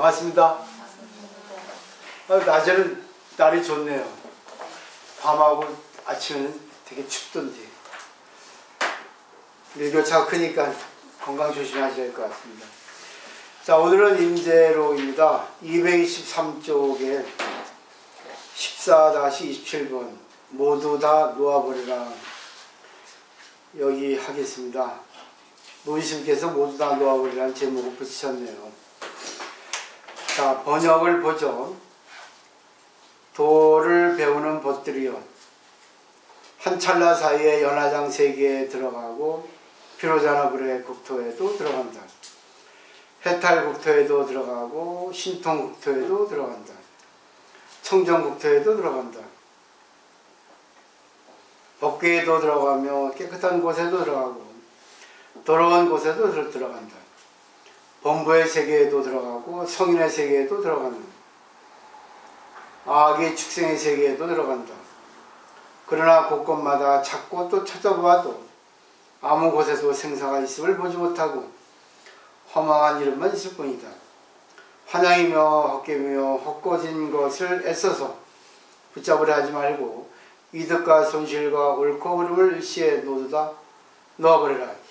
반갑습니다. 낮에는 날이 좋네요. 밤하고 아침에는 되게 춥던데. 일교차가 크니까 건강 조심하셔야 될 것 같습니다. 자, 오늘은 임재로입니다. 223쪽에 14-27번 모두 다 놓아버리라. 여기 하겠습니다. 노인스님께서 모두 다 놓아버리라는 제목을 붙이셨네요. 자, 번역을 보죠. 도를 배우는 벗들이여 한 찰나 사이에 연화장 세계에 들어가고 피로자나불의 국토에도 들어간다. 해탈 국토에도 들어가고 신통 국토에도 들어간다. 청정 국토에도 들어간다. 법궤에도 들어가며 깨끗한 곳에도 들어가고 더러운 곳에도 들어간다. 범부의 세계에도 들어가고 성인의 세계에도 들어간다. 악의 축생의 세계에도 들어간다. 그러나 곳곳마다 찾고 또 찾아보아도 아무 곳에도 생사가 있음을 보지 못하고 허망한 이름만 있을 뿐이다. 환향이며 헛개며 헛것인 것을 애써서 붙잡으려 하지 말고 이득과 손실과 옳고 그름을 일시에 모두 다 놓아버리라.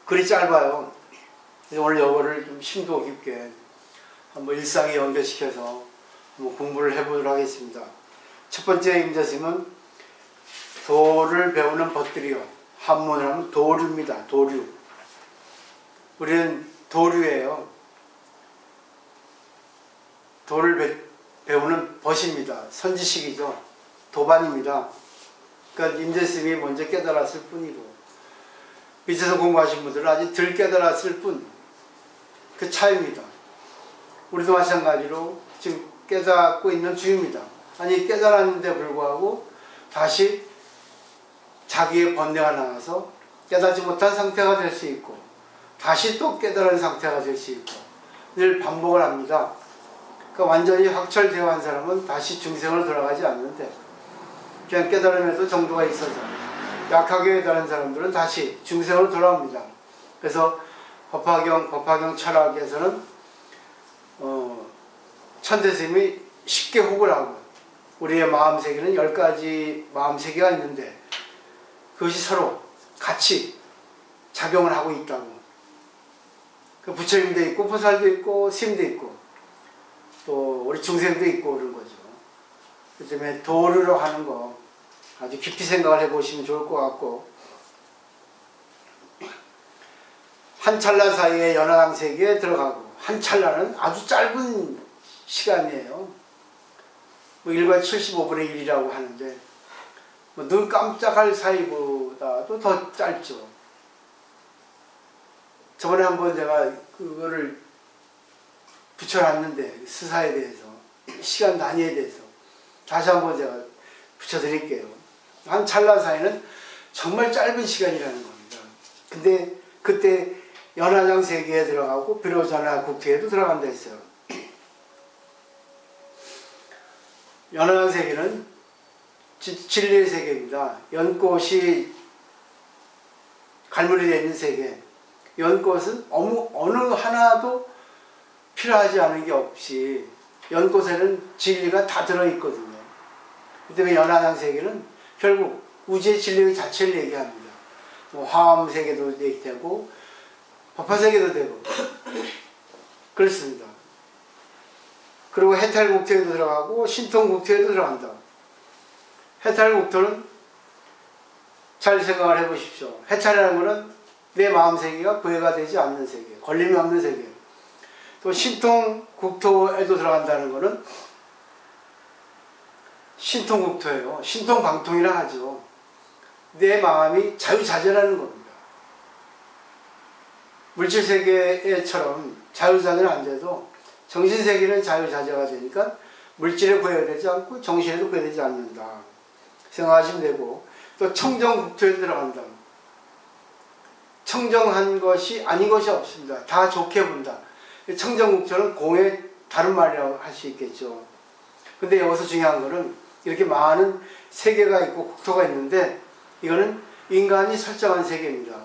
글이 짧아요. 그래서 오늘 이거를 좀 심도 깊게 한번 일상에 연결시켜서 한번 공부를 해보도록 하겠습니다. 첫 번째 임재스님은 도를 배우는 벗들이요. 한문을 하면 도류입니다. 도류. 우리는 도류예요. 도를 배우는 벗입니다. 선지식이죠. 도반입니다. 그러니까 임재스님이 먼저 깨달았을 뿐이고 밑에서 공부하신 분들은 아직 덜 깨달았을 뿐. 그 차이입니다. 우리도 마찬가지로 지금 깨닫고 있는 중입니다. 아니 깨달았는데 불구하고 다시 자기의 번뇌가 나와서 깨닫지 못한 상태가 될 수 있고 다시 또 깨달은 상태가 될 수 있고 늘 반복을 합니다. 그러니까 완전히 확철되어 한 사람은 다시 중생으로 돌아가지 않는데 그냥 깨달음에도 정도가 있어서 약하게 깨달은 사람들은 다시 중생으로 돌아옵니다. 그래서 법화경 철학에서는 천대스님이 쉽게 혹을 하고 우리의 마음세계는 10가지 마음세계가 있는데 그것이 서로 같이 작용을 하고 있다고. 그 부처님도 있고 보살도 있고 스님도 있고 또 우리 중생도 있고 그런 거죠. 그 때문에 도르러 하는 거 아주 깊이 생각을 해보시면 좋을 것 같고 한 찰나 사이에 연화장 세계에 들어가고 한 찰나는 아주 짧은 시간이에요. 뭐 일반 75분의 1이라고 하는데 뭐 눈 깜짝할 사이보다도 더 짧죠. 저번에 한번 제가 그거를 붙여놨는데 스사에 대해서 시간 단위에 대해서 다시 한번 제가 붙여드릴게요. 한 찰나 사이는 정말 짧은 시간이라는 겁니다. 근데 그때 연화장 세계에 들어가고 비로자나 국토에도 들어간다 했어요. 연화장 세계는 진리의 세계입니다. 연꽃이 갈무리 되어 있는 세계. 연꽃은 어느 하나도 필요하지 않은 게 없이 연꽃에는 진리가 다 들어있거든요. 그 때문에 연화장 세계는 결국 우주의 진리 자체를 얘기합니다. 뭐 화엄 세계도 되고 법화 세계도 되고 그렇습니다. 그리고 해탈 국토에도 들어가고 신통 국토에도 들어간다. 해탈 국토는 잘 생각을 해보십시오. 해탈이라는 것은 내 마음 세계가 구애가 되지 않는 세계, 걸림이 없는 세계. 또 신통 국토에도 들어간다는 것은 신통 국토예요. 신통 방통이라 하죠. 내 마음이 자유자재라는 겁니다. 물질 세계처럼 자유자재는 안 돼도 정신 세계는 자유자재가 되니까 물질에 구애되지 않고 정신에도 구애되지 않는다. 생각하시면 되고 또 청정 국토에 들어간다. 청정한 것이 아닌 것이 없습니다. 다 좋게 본다. 청정 국토는 공의 다른 말이라고 할 수 있겠죠. 근데 여기서 중요한 거는 이렇게 많은 세계가 있고 국토가 있는데 이거는 인간이 설정한 세계입니다.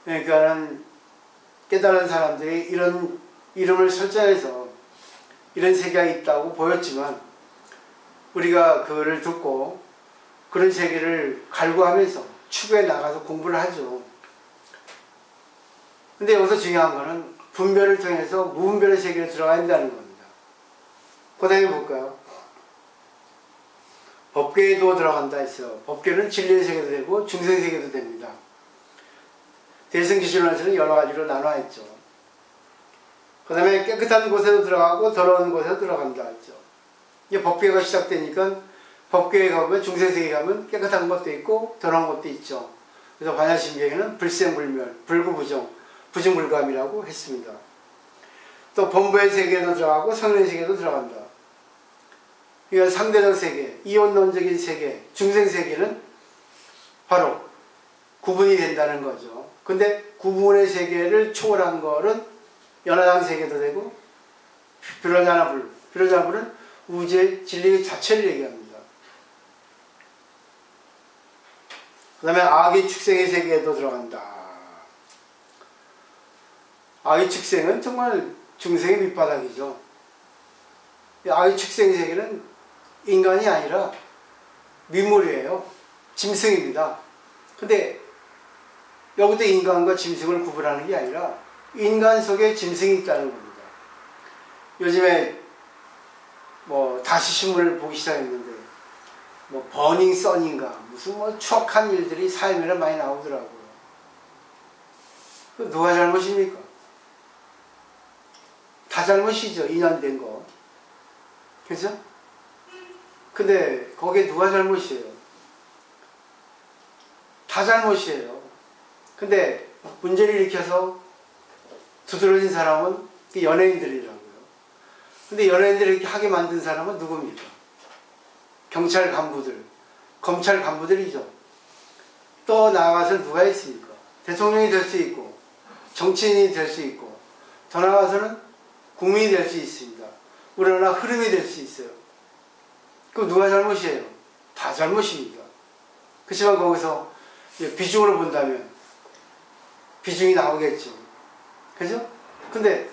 그러니까는 깨달은 사람들이 이런 이름을 설정해서 이런 세계가 있다고 보였지만 우리가 그거를 듣고 그런 세계를 갈구하면서 추구해 나가서 공부를 하죠. 근데 여기서 중요한 거는 분별을 통해서 무분별의 세계로 들어가야 한다는 겁니다. 그 다음에 볼까요? 법계에도 들어간다 했어요. 법계는 진리의 세계도 되고 중생 세계도 됩니다. 대승기준론에서는 여러 가지로 나눠 있죠. 그 다음에 깨끗한 곳에도 들어가고 더러운 곳에도 들어간다 했죠. 이제 법계가 시작되니까 법계에 가면 중생세계에 가면 깨끗한 것도 있고 더러운 것도 있죠. 그래서 반야심경에는 불생불멸, 불구부정, 부증불감이라고 했습니다. 또 본부의 세계에도 들어가고 성인의 세계에도 들어간다. 이건 상대적 세계, 이원론적인 세계, 중생세계는 바로 구분이 된다는 거죠. 근데 구분의 세계를 초월한 거는 연화장 세계도 되고 비로자나불, 비로자나불은 우주의 진리 자체를 얘기합니다. 그 다음에 악의 축생의 세계에도 들어간다. 악의 축생은 정말 중생의 밑바닥이죠. 악의 축생의 세계는 인간이 아니라 민물이에요. 짐승입니다. 근데 여기도 인간과 짐승을 구분하는 게 아니라 인간 속에 짐승이 있다는 겁니다. 요즘에 뭐 다시 신문을 보기 시작했는데 뭐 버닝 선인가 무슨 뭐 추악한 일들이 사회면에 많이 나오더라고요. 그 누가 잘못입니까? 다 잘못이죠. 인연된 거. 그죠? 근데 거기에 누가 잘못이에요? 다 잘못이에요. 근데 문제를 일으켜서 두드러진 사람은 연예인들이라고요. 근데 연예인들을 이렇게 하게 만든 사람은 누굽니까? 경찰 간부들, 검찰 간부들이죠. 또 나아가서 누가 있습니까? 대통령이 될 수 있고 정치인이 될 수 있고 더 나아가서는 국민이 될 수 있습니다. 우리나라 흐름이 될 수 있어요. 그럼 누가 잘못이에요? 다 잘못입니다. 그렇지만 거기서 비중으로 본다면 비중이 나오겠죠. 그죠? 근데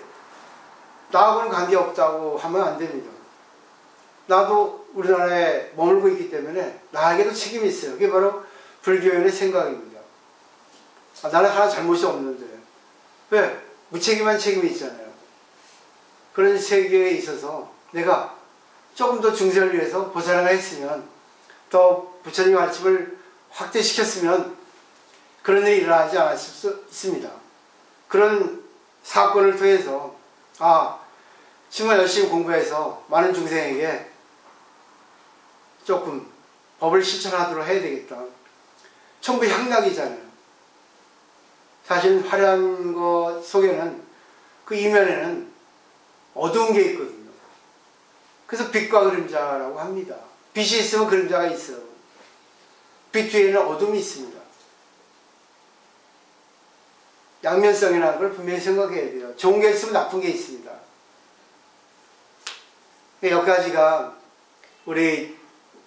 나하고는 관계없다고 하면 안 됩니다. 나도 우리나라에 머물고 있기 때문에 나에게도 책임이 있어요. 그게 바로 불교인의 생각입니다. 나는 하나 잘못이 없는데 왜? 무책임한 책임이 있잖아요. 그런 세계에 있어서 내가 조금 더 중생을 위해서 보살을 했으면 더 부처님의 가르침을 확대시켰으면 그런 일이 일어나지 않았을 수 있습니다. 그런 사건을 통해서 정말 열심히 공부해서 많은 중생에게 조금 법을 실천하도록 해야 되겠다. 전부 향락이잖아요. 사실 화려한 것 속에는 그 이면에는 어두운 게 있거든요. 그래서 빛과 그림자라고 합니다. 빛이 있으면 그림자가 있어요. 빛 뒤에는 어둠이 있습니다. 양면성이라는 걸 분명히 생각해야 돼요. 좋은 게 있으면 나쁜 게 있습니다. 여기까지가 우리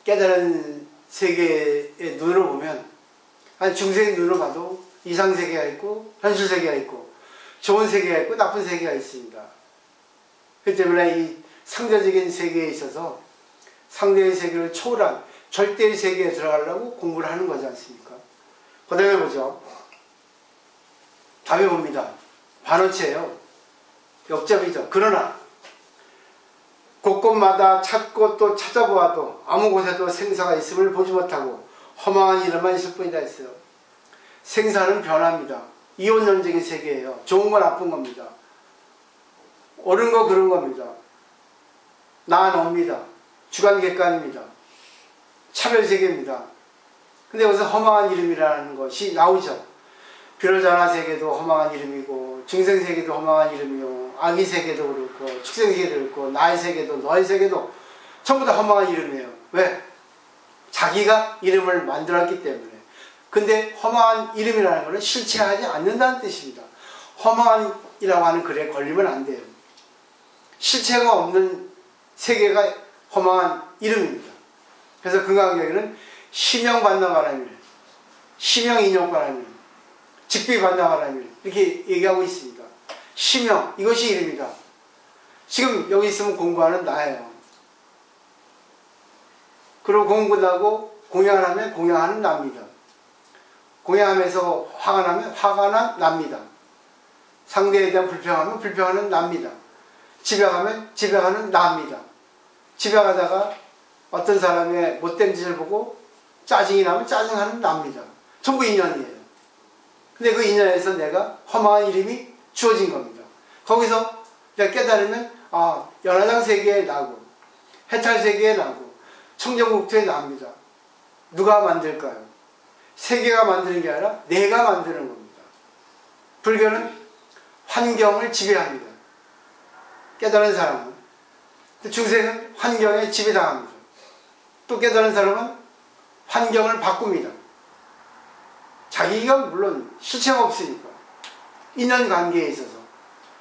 깨달은 세계의 눈으로 보면 아니 중생의 눈으로 봐도 이상세계가 있고 현실세계가 있고 좋은 세계가 있고 나쁜 세계가 있습니다. 그렇기 때문에 이 상대적인 세계에 있어서 상대의 세계를 초월한 절대의 세계에 들어가려고 공부를 하는 거지 않습니까? 그 다음에 보죠. 답이 봅니다. 반어체예요. 역접이죠. 그러나 곳곳마다 찾고 또 찾아보아도 아무 곳에도 생사가 있음을 보지 못하고 허망한 이름만 있을 뿐이다 했어요. 생사는 변합니다. 이원론적인 세계예요. 좋은 거 나쁜 겁니다. 옳은 거 그른 겁니다. 나 너입니다. 주관객관입니다. 차별세계입니다. 근데 여기서 허망한 이름이라는 것이 나오죠. 비로자나 세계도 허망한 이름이고 중생세계도 허망한 이름이요 악의세계도 그렇고 축생세계도 그렇고 나의 세계도 너의 세계도 전부 다 허망한 이름이에요. 왜? 자기가 이름을 만들었기 때문에. 근데 허망한 이름이라는 것은 실체하지 않는다는 뜻입니다. 허망한이라고 하는 글에 걸리면 안 돼요. 실체가 없는 세계가 허망한 이름입니다. 그래서 금강경에는 시명반나바라밀, 시명인욕바라밀, 직비반장하라는 일 이렇게 얘기하고 있습니다. 심형 이것이 일입니다. 지금 여기 있으면 공부하는 나예요. 그리고 공부 끝나고 공양을 하면 공양하는 납니다. 공양하면서 화가 나면 화가 난 납니다. 상대에 대한 불평하면 불평하는 납니다. 집에 가면 집에 가는 납니다. 집에 가다가 어떤 사람의 못된 짓을 보고 짜증이 나면 짜증하는 납니다. 전부 인연이에요. 근데 그 인연에서 내가 험한 이름이 주어진 겁니다. 거기서 내가 깨달으면 연화장 세계에 나고 해탈 세계에 나고 청정국토에 납니다. 누가 만들까요? 세계가 만드는 게 아니라 내가 만드는 겁니다. 불교는 환경을 지배합니다. 깨달은 사람은. 중생은 환경에 지배당합니다. 또 깨달은 사람은 환경을 바꿉니다. 자기가 물론 실체가 없으니까 인연관계에 있어서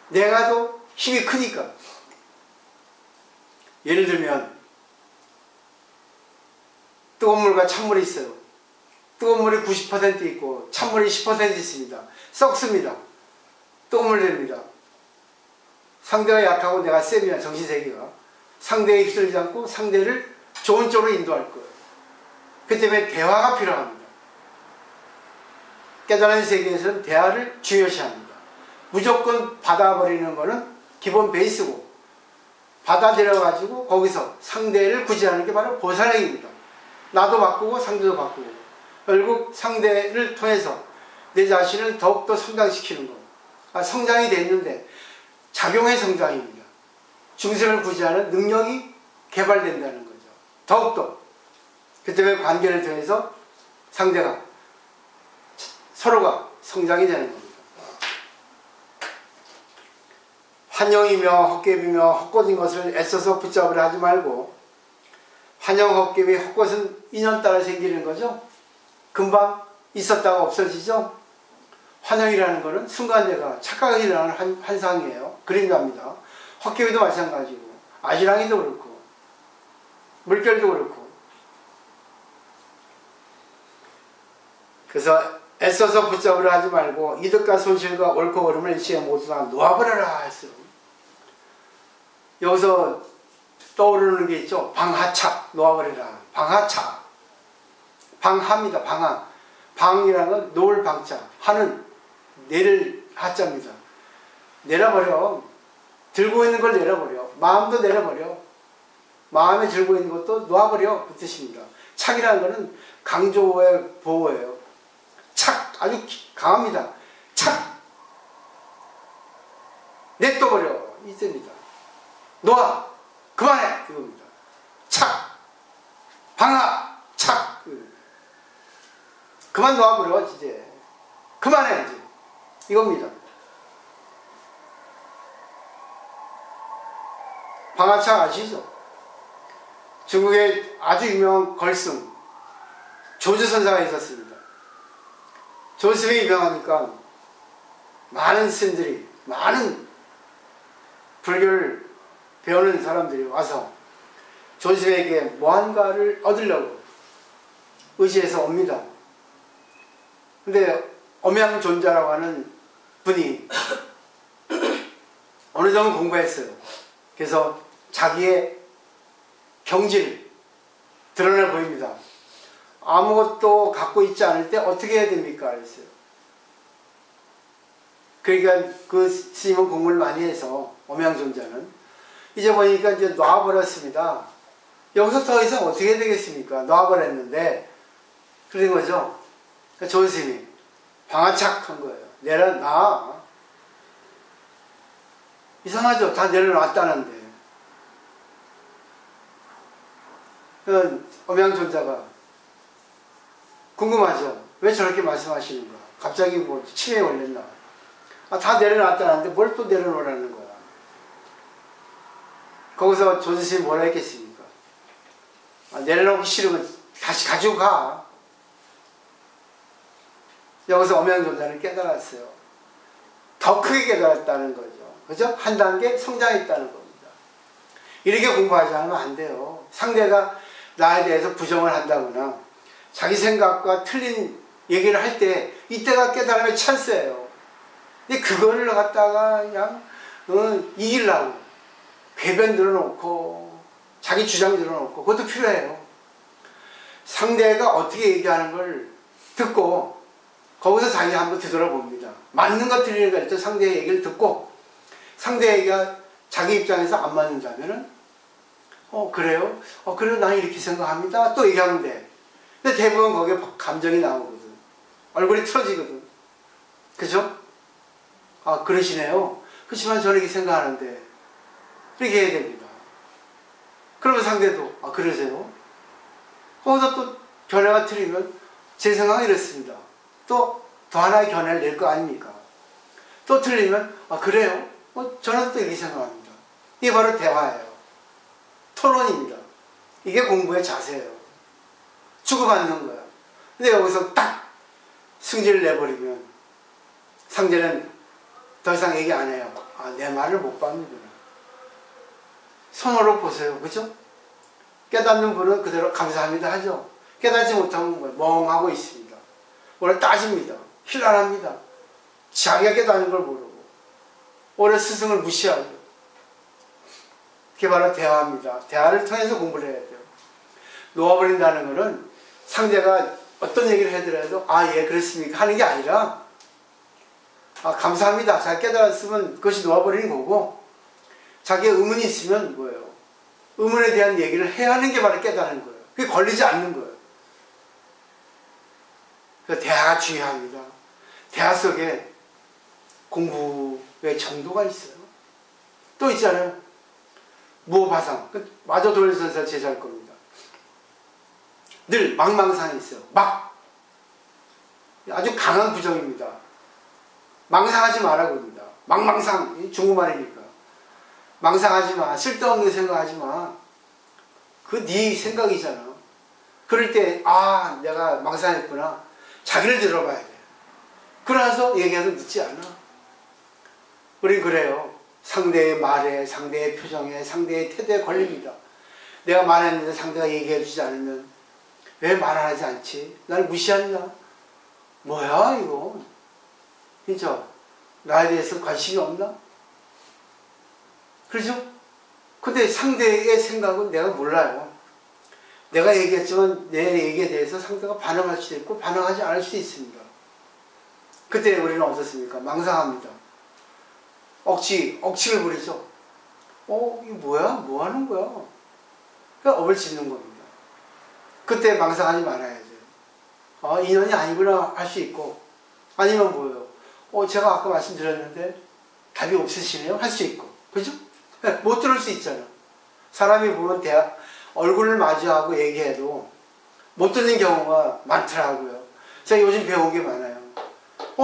내가 더 힘이 크니까. 예를 들면 뜨거운 물과 찬물이 있어요. 뜨거운 물이 90% 있고 찬물이 10% 있습니다. 썩습니다. 뜨거운 물 됩니다. 상대가 약하고 내가 세면 정신세계가 상대에 휩쓸리지 않고 상대를 좋은 쪽으로 인도할 거예요. 그 때문에 대화가 필요합니다. 깨달은 세계에서는 대화를 중요시합니다. 무조건 받아버리는 것은 기본 베이스고 받아들여가지고 거기서 상대를 구제하는 게 바로 보살행입니다. 나도 바꾸고 상대도 바꾸고 결국 상대를 통해서 내 자신을 더욱더 성장시키는 것. 성장이 됐는데 작용의 성장입니다. 중생을 구제하는 능력이 개발된다는 거죠. 더욱더. 그 때문에 관계를 통해서 상대가 서로가 성장이 되는 겁니다. 환영이며 헛개비며 헛것인 것을 애써서 붙잡으려 하지 말고 환영, 헛개비, 헛것은 인연 따라 생기는 거죠. 금방 있었다가 없어지죠. 환영이라는 것은 순간 내가 착각이 일어나는 환상이에요. 그림자입니다. 헛개비도 마찬가지고 아지랑이도 그렇고 물결도 그렇고. 그래서 애써서 붙잡으려 하지 말고 이득과 손실과 옳고 그름을 일시에 모두 다 놓아버려라 했어요. 여기서 떠오르는 게 있죠. 방하착 놓아버려라. 방하착. 방하입니다. 방하. 방이라는 건 놓을 방자. 하는 내를 하자입니다. 내려버려. 들고 있는 걸 내려버려. 마음도 내려버려. 마음에 들고 있는 것도 놓아버려. 그 뜻입니다. 착이라는 것은 강조의 보호예요. 착 아주 강합니다. 착 냅둬버려 이 뜻입니다. 놓아 그만해 이겁니다. 착 방아 착 그만 놓아버려 이제 그만해 이제 이겁니다. 방아착 아시죠? 중국에 아주 유명한 걸승 조주선사가 있었습니다. 조스님이 유명하니까 많은 스님들이 많은 불교를 배우는 사람들이 와서 조스님에게 무언가를 얻으려고 의지해서 옵니다. 근데 엄양존자라고 하는 분이 어느 정도 공부했어요. 그래서 자기의 경지를 드러내 보입니다. 아무것도 갖고 있지 않을 때 어떻게 해야 됩니까? 그랬어요. 그러니까 그 스님은 공부를 많이 해서 엄양존자는 이제 보니까 이제 놔버렸습니다. 여기서 더 이상 어떻게 되겠습니까? 놔버렸는데 그런 거죠. 그러니까 좋은 스님이 방아착한 거예요. 내려놔. 이상하죠? 다 내려놨다는데. 엄양존자가 궁금하죠? 왜 저렇게 말씀하시는가? 갑자기 뭐 치매에 걸렸나? 다 내려놨다는데 뭘 또 내려놓으라는 거야? 거기서 조지스님이 뭐라 했겠습니까? 내려놓기 싫으면 다시 가지고 가. 여기서 엄양존자를 깨달았어요. 더 크게 깨달았다는 거죠. 그죠? 한 단계 성장했다는 겁니다. 이렇게 공부하지 않으면 안 돼요. 상대가 나에 대해서 부정을 한다거나 자기 생각과 틀린 얘기를 할 때 이때가 깨달음의 찬스예요. 근데 그거를 갖다가 그냥 이기려고 궤변 들어놓고 자기 주장 들어놓고 그것도 필요해요. 상대가 어떻게 얘기하는 걸 듣고 거기서 자기 한번 되돌아봅니다. 맞는 거 틀리는 거 일단 상대의 얘기를 듣고 상대 얘기가 자기 입장에서 안 맞는다면은 그래요? 그래요? 나는 이렇게 생각합니다. 또 얘기하면 돼. 근데 대부분 거기에 감정이 나오거든. 얼굴이 틀어지거든. 그죠? 아, 그러시네요. 그렇지만 저는 이렇게 생각하는데. 그렇게 해야 됩니다. 그러면 상대도, 아, 그러세요? 거기서 또 견해가 틀리면 제 생각은 이렇습니다. 또 더 하나의 견해를 낼 거 아닙니까? 또 틀리면, 아, 그래요? 저는 또 이렇게 생각합니다. 이게 바로 대화예요. 토론입니다. 이게 공부의 자세예요. 주고받는 거야. 근데 여기서 딱 승질을 내버리면 상대는 더 이상 얘기 안 해요. 아, 내 말을 못 받는구나. 손으로 보세요. 그죠? 깨닫는 분은 그대로 감사합니다 하죠. 깨닫지 못하면 멍하고 있습니다. 오래 따집니다. 힐난합니다. 자기가 깨닫는 걸 모르고 오래 스승을 무시하고. 그게 바로 대화입니다. 대화를 통해서 공부를 해야 돼요. 놓아버린다는 것은 상대가 어떤 얘기를 하더라도 아, 예, 그렇습니까? 하는 게 아니라 아, 감사합니다. 잘 깨달았으면 그것이 놓아버리는 거고 자기의 의문이 있으면 뭐예요? 의문에 대한 얘기를 해야 하는 게 바로 깨달은 거예요. 그게 걸리지 않는 거예요. 그래서 대화가 중요합니다. 대화 속에 공부의 정도가 있어요. 또 있잖아요. 무호바상. 마저 도일선사 제자일 겁니다. 늘 망망상이 있어요. 아주 강한 부정입니다. 망상하지 마라고 합니다. 망망상. 중국말이니까. 망상하지 마. 쓸데없는 생각하지 마. 그 네 생각이잖아. 그럴 때 아, 내가 망상했구나. 자기를 들어봐야 돼. 그러나서 얘기해도 늦지 않아. 우린 그래요. 상대의 말에, 상대의 표정에, 상대의 태도에 걸립니다. 내가 말했는데 상대가 얘기해 주지 않으면 왜 말 안 하지 않지? 날 무시한다. 뭐야 이거? 진짜 나에 대해서 관심이 없나? 그렇죠? 근데 상대의 생각은 내가 몰라요. 내가 얘기했지만 내 얘기에 대해서 상대가 반응할 수도 있고 반응하지 않을 수도 있습니다. 그때 우리는 어떻습니까? 망상합니다. 억지를 부리죠. 이게 뭐야? 뭐 하는 거야? 그러니까 업을 짓는 겁니다. 그때 망상하지 말아야죠. 아, 인연이 아니구나 할 수 있고, 아니면 뭐예요? 제가 아까 말씀드렸는데 답이 없으시네요? 할 수 있고. 그죠? 못 들을 수 있잖아. 사람이 보면 얼굴을 마주하고 얘기해도 못 듣는 경우가 많더라고요. 제가 요즘 배운 게 많아요.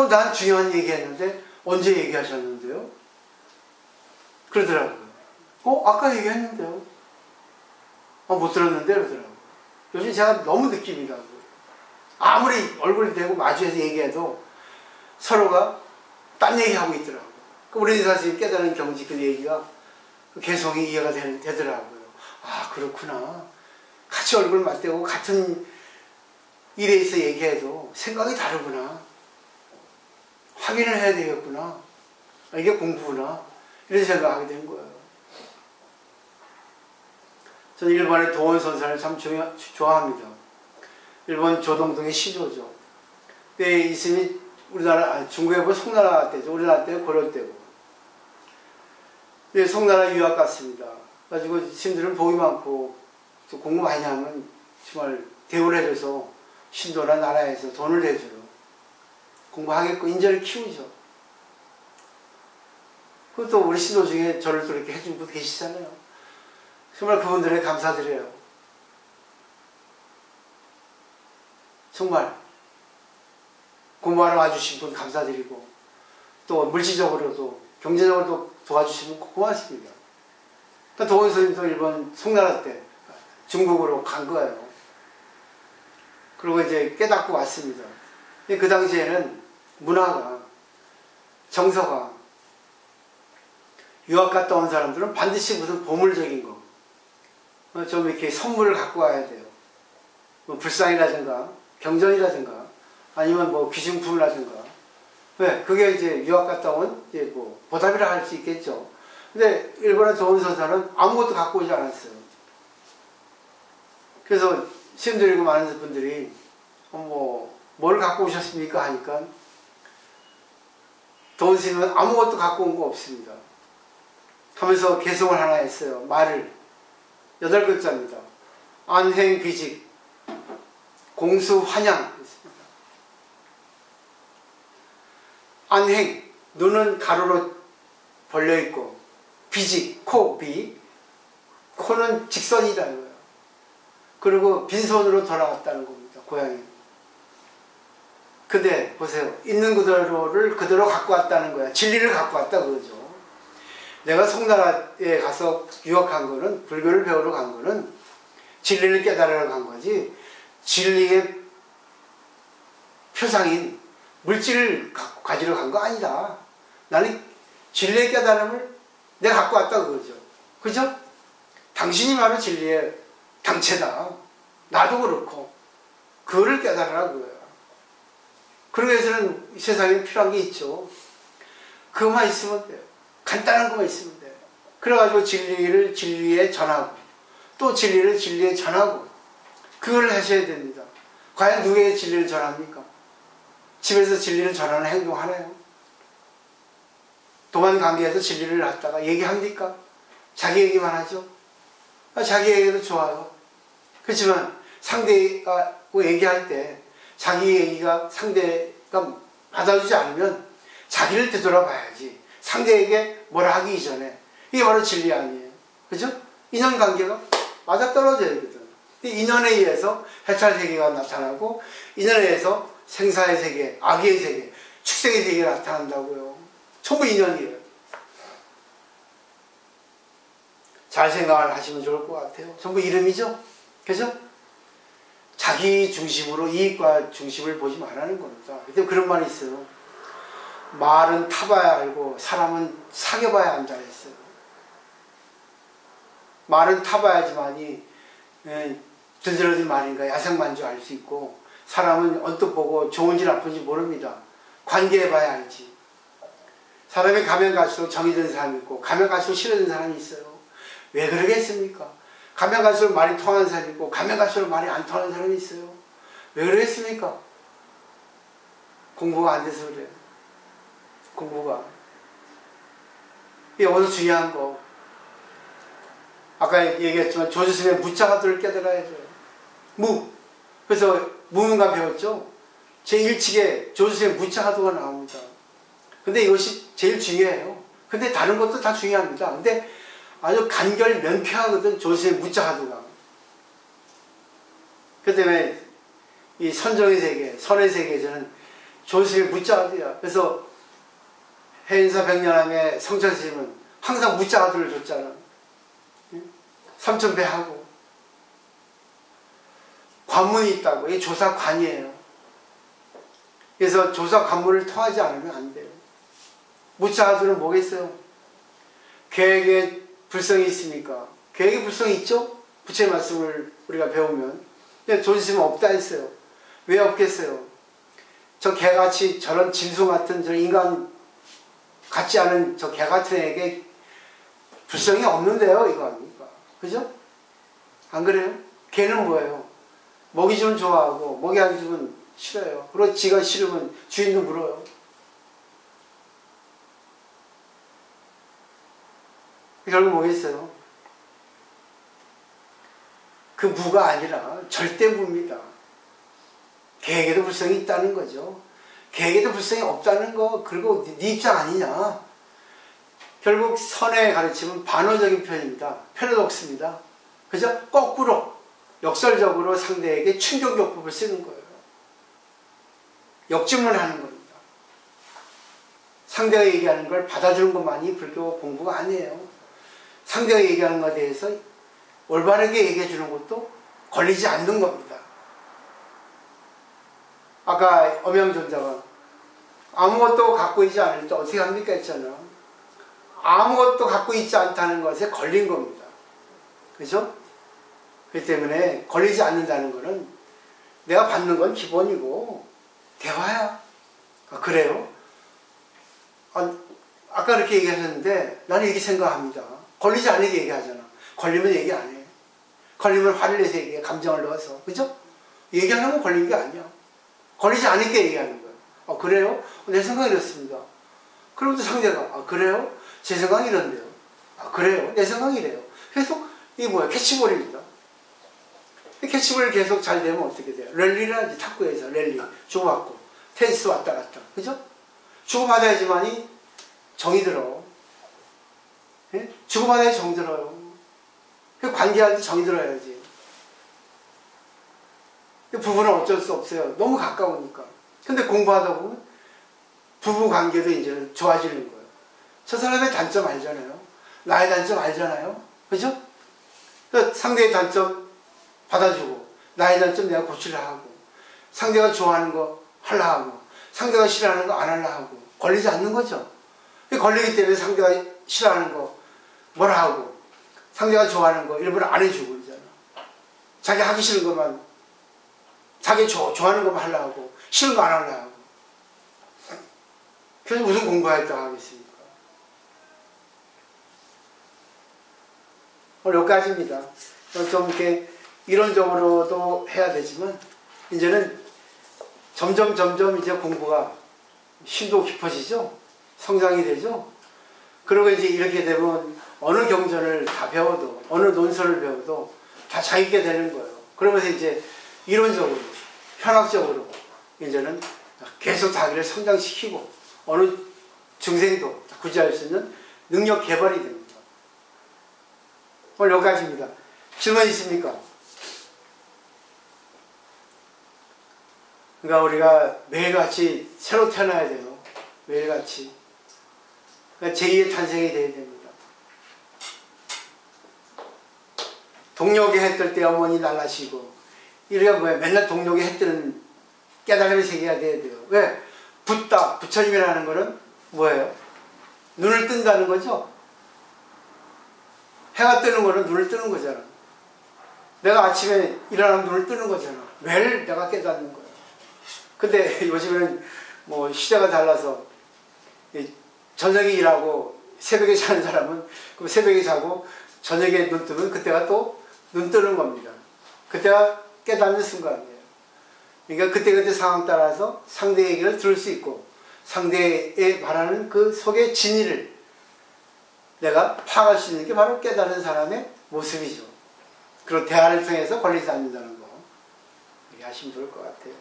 난 중요한 얘기 했는데 언제 얘기하셨는데요? 그러더라고요. 아까 얘기했는데요. 못 들었는데 그러더라고요. 요즘 제가 너무 느낍니다. 아무리 얼굴이 대고 마주해서 얘기해도 서로가 딴 얘기하고 있더라고요. 우리 사실 깨달은 경지 그 얘기가 개성이 이해가 되더라고요. 아, 그렇구나. 같이 얼굴 맞대고 같은 일에 있어 얘기해도 생각이 다르구나. 확인을 해야 되겠구나. 이게 공부구나. 이런 생각하게 된 거예요. 저는 일본의 도원 선사를 참 좋아합니다. 일본 조동동의 시조죠. 그때 있으니 중국에 보면 송나라 때죠. 우리나라 때는 고려 때고. 근데 송나라 유학 갔습니다. 가지고 신들은 복이 많고 또 공부 많이 하면 정말 대우를 해줘서 신도나 나라에서 돈을 내줘요. 공부하겠고 인재를 키우죠. 그것도 우리 신도 중에 저를 또 이렇게 해준 분 계시잖아요. 정말 그분들에 감사드려요. 정말 공부하러 와주신 분 감사드리고 또 물질적으로도 경제적으로도 도와주시면 고맙습니다. 도원 스님도 일본 송나라 때 중국으로 간 거예요. 그리고 이제 깨닫고 왔습니다. 그 당시에는 문화가, 정서가, 유학 갔다 온 사람들은 반드시 무슨 보물적인 거, 좀 이렇게 선물을 갖고 와야 돼요. 뭐 불상이라든가, 경전이라든가, 아니면 뭐 귀중품을 하든가. 왜? 그게 이제 유학 갔다 온 이제 뭐 보답이라 할 수 있겠죠. 근데 일본의 도원서사는 아무것도 갖고 오지 않았어요. 그래서 시험 드리고 많은 분들이 뭘 갖고 오셨습니까? 하니까 도원스님은 아무것도 갖고 온 거 없습니다. 하면서 개성을 하나 했어요. 말을 8글자입니다. 안행비직 공수환양. 안행, 눈은 가로로 벌려있고 비직, 코, 비, 코는 직선이다 이거예요. 그리고 빈손으로 돌아왔다는 겁니다. 고향에. 근데 보세요. 있는 그대로를 그대로 갖고 왔다는 거야. 진리를 갖고 왔다 그거죠. 내가 송나라에 가서 유학한 거는, 불교를 배우러 간 거는 진리를 깨달으러 간 거지, 진리의 표상인 물질을 가지러 간 거 아니다. 나는 진리의 깨달음을 내가 갖고 왔다 그거죠. 그죠? 당신이 바로 진리의 당체다. 나도 그렇고 그거를 깨달으라 그거야. 그러기 위해서는 세상에 필요한 게 있죠. 그것만 있으면 돼요. 간단한 것만 있으면 돼요. 그래가지고 진리를 진리에 전하고 또 진리를 진리에 전하고 그걸 하셔야 됩니다. 과연 누구에게 진리를 전합니까? 집에서 진리를 전하는 행동 하나요? 도만 관계에서 진리를 갖다가 얘기합니까? 자기 얘기만 하죠? 자기 얘기도 좋아요. 그렇지만 상대가 얘기할 때 자기 얘기가 상대가 받아주지 않으면 자기를 되돌아봐야지. 상대에게 뭐라 하기 이전에. 이게 바로 진리 아니에요. 그죠? 인연관계가 맞아떨어져야 되거든. 인연에 의해서 해탈세계가 나타나고 인연에 의해서 생사의 세계, 악의 세계, 축생의 세계가 나타난다고요. 전부 인연이에요. 잘 생각을 하시면 좋을 것 같아요. 전부 이름이죠? 그죠? 자기 중심으로 이익과 중심을 보지 말라는 겁니다. 근데 그런 말이 있어요. 말은 타봐야 알고 사람은 사귀어봐야 안다 했어요. 말은 타봐야지만이 들들어진 말인가 야생만 줄 알 수 있고, 사람은 언뜻 보고 좋은지 나쁜지 모릅니다. 관계해봐야 알지. 사람이 가면 갈수록 정이 든 사람이 있고 가면 갈수록 싫어지는 사람이 있어요. 왜 그러겠습니까? 가면 갈수록 말이 통하는 사람이 있고 가면 갈수록 말이 안 통하는 사람이 있어요. 왜 그러겠습니까? 공부가 안 돼서 그래요. 공부가. 이게 오늘 중요한 거. 아까 얘기했지만 조주스님의 무자가도를 깨달아야 돼요. 무. 그래서 무문관 배웠죠? 제1칙에 조주스님의 무자가도가 나옵니다. 근데 이것이 제일 중요해요. 근데 다른 것도 다 중요합니다. 근데 아주 간결 명쾌하거든, 조주스님의 무자가도가. 그 때문에 이 선정의 세계, 선의 세계에서는 조주스님의 무자가도야. 그래서 해인사 백년함의 성철스님은 항상 무자가도를 줬잖아. 삼천배하고 관문이 있다고. 이게 조사관이에요. 그래서 조사관문을 통하지 않으면 안 돼요. 무자가도는 뭐겠어요? 계획에 불성이 있습니까? 계획에 불성이 있죠? 부처의 말씀을 우리가 배우면. 근데 조지스는 없다 했어요. 왜 없겠어요? 저 개같이 저런 짐승 같은 저 인간 같지 않은 저 개 같은 애에게 불성이 없는데요, 이거 아닙니까? 그죠? 안 그래요? 개는 뭐예요? 먹이 주면 좋아하고 먹이 안 주면 싫어요. 그리고 지가 싫으면 주인도 물어요. 결국 뭐겠어요? 그 무가 아니라 절대 무입니다. 개에게도 불성이 있다는 거죠. 개에게도 불성이 없다는 거, 그리고 네 입장 아니냐. 결국 선의 가르침은 반어적인 편입니다. 패러독스입니다. 그죠? 거꾸로 역설적으로 상대에게 충격요법을 쓰는 거예요. 역증을 하는 겁니다. 상대가 얘기하는 걸 받아주는 것만이 불교 공부가 아니에요. 상대가 얘기하는 것에 대해서 올바르게 얘기해 주는 것도 걸리지 않는 겁니다. 아까 엄양존자가 아무것도 갖고 있지 않을 때 어떻게 합니까 했잖아. 아무것도 갖고 있지 않다는 것에 걸린 겁니다. 그죠? 그렇기 때문에 걸리지 않는다는 것은 내가 받는 건 기본이고 대화야. 아, 그래요? 아까 그렇게 얘기하셨는데 나는 이렇게 생각합니다. 걸리지 않게 얘기하잖아. 걸리면 얘기 안 해. 걸리면 화를 내서 얘기해. 감정을 넣어서. 그죠? 얘기하는 건 걸린 게 아니야. 걸리지 않게 얘기하는 거야. 그래요? 내 생각이 이렇습니다. 그럼 또 상대가 그래요? 제 생각이 이런데요. 그래요? 내 생각이 이래요. 계속 이게 뭐야? 캐치볼입니다. 캐치볼이 계속 잘 되면 어떻게 돼요? 랠리라든지 탁구에서 랠리 주고받고 테니스 왔다 갔다. 그죠? 주고받아야지만이 정이 들어. 예? 주고받아야 정이 들어요. 관계할 때 정이 들어야지. 부부는 어쩔 수 없어요. 너무 가까우니까. 근데 공부하다 보면 부부 관계도 이제 좋아지는 거예요. 저 사람의 단점 알잖아요. 나의 단점 알잖아요. 그죠? 상대의 단점 받아주고 나의 단점 내가 고치려 하고 상대가 좋아하는 거 하려 하고 상대가 싫어하는 거 안 하려 하고 걸리지 않는 거죠. 걸리기 때문에 상대가 싫어하는 거 뭐라 하고 상대가 좋아하는 거 일부러 안 해주고 그러잖아. 자기 하기 싫은 것만 자기 좋아하는 것만 하려 하고 싫은 거 안 하려 하고 그래서 무슨 공부했다고 하겠습니까? 오늘 여기까지입니다. 좀 이렇게 이론적으로도 해야 되지만 이제는 점점 이제 공부가 심도 깊어지죠. 성장이 되죠. 그리고 이제 이렇게 되면 어느 경전을 다 배워도 어느 논설을 배워도 다 자기게 되는 거예요. 그러면서 이제 이론적으로 현학적으로 이제는 계속 자기를 성장시키고 어느 중생도 구제할 수 있는 능력 개발이 됩니다. 오늘 여기까지입니다. 질문 있습니까? 그러니까 우리가 매일같이 새로 태어나야 돼요. 매일같이. 그러니까 제2의 탄생이 돼야 됩니다. 동력의 해 뜰 때 어머니 날라시고 이래가 뭐야? 맨날 동력의 해 뜨는 깨달음의 세계가 돼야 돼요. 왜? 붓다, 부처님이라는 거는 뭐예요? 눈을 뜬다는 거죠? 해가 뜨는 거는 눈을 뜨는 거잖아. 내가 아침에 일어나면 눈을 뜨는 거잖아. 매일 내가 깨닫는 거야. 근데 요즘에는 뭐 시대가 달라서 저녁에 일하고 새벽에 자는 사람은 그럼 새벽에 자고 저녁에 눈 뜨면 그때가 또 눈 뜨는 겁니다. 그때가 깨닫는 순간이에요. 그러니까 그때그때 상황 따라서 상대의 얘기를 들을 수 있고 상대의 말하는 그 속의 진의를 내가 파악할 수 있는 게 바로 깨달은 사람의 모습이죠. 그리고 대화를 통해서 걸리지 않는다는 거 이렇게 하시면 좋을 것 같아요.